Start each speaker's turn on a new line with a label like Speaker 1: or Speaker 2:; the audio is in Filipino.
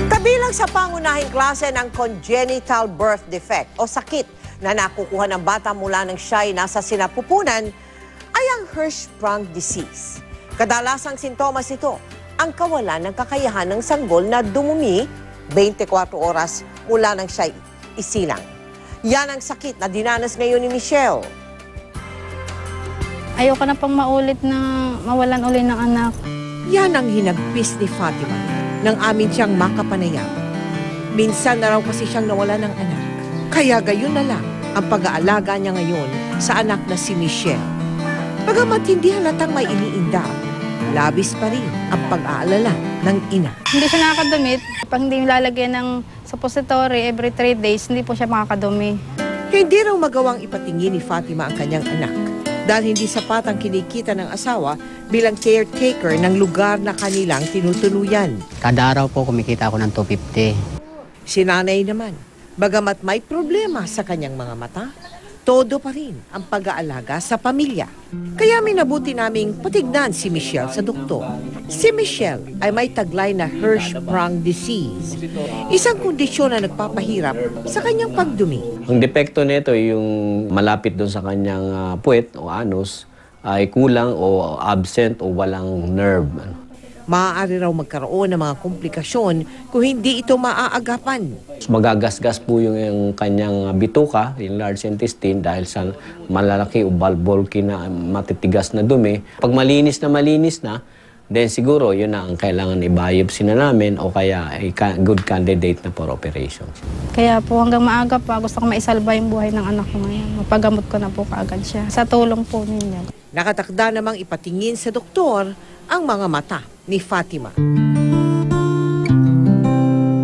Speaker 1: Kabilang sa pangunahing klase ng congenital birth defect o sakit na nakukuha ng bata mula nang siya'y nasa sinapupunan ay ang Hirschsprung disease. Kadalasang sintomas ito ang kawalan ng kakayahan ng sanggol na dumumi 24 oras mula nang siya'y isilang. Yan ang sakit na dinanas ngayon ni Michelle.
Speaker 2: Ayoko na pang maulit na mawalan uli ng anak.
Speaker 1: Yan ang hinagpis ni Fatima nang amin siyang makapanayam. Minsan na raw kasi siyang nawala ng anak. Kaya gayon na lang ang pag-aalaga niya ngayon sa anak na si Michelle. Bagamat hindi halatang may iniinda, labis pa rin ang pag-aalala ng ina.
Speaker 2: Hindi siya nakakadumit. Pag hindi lalagyan ng suppository every 3 days, hindi po siya makakadumi.
Speaker 1: Hindi raw magawang ipatingin ni Fatima ang kanyang anak dahil hindi sapat ang kinikita ng asawa bilang caretaker ng lugar na kanilang tinutuluyan.
Speaker 3: Kada araw po kumikita ako ng 250.
Speaker 1: Si nanay naman, bagamat may problema sa kanyang mga mata, todo pa rin ang pag-aalaga sa pamilya. Kaya minabuti naming patignan si Michelle sa doktor. Si Michelle ay may taglay na Hirschsprung disease, isang kondisyon na nagpapahirap sa kanyang pagdumi.
Speaker 4: Ang depekto nito yung malapit doon sa kanyang puwet o anus ay kulang o absent o walang nerve.
Speaker 1: Maaari raw magkaroon ng mga komplikasyon kung hindi ito maaagapan.
Speaker 4: Magagasgas po yung kanyang bituka, yung large intestine, dahil sa malalaki o bulky na matitigas na dumi. Pag malinis na, then siguro yun na ang kailangan i-biopsy na namin o kaya ay good candidate na for operation.
Speaker 2: Kaya po hanggang maaga pa, gusto ko maisalba yung buhay ng anak ko ngayon. Mapagamot ko na po kaagad siya. Sa tulong po ninyo.
Speaker 1: Nakatakda namang ipatingin sa doktor ang mga mata ni Fatima.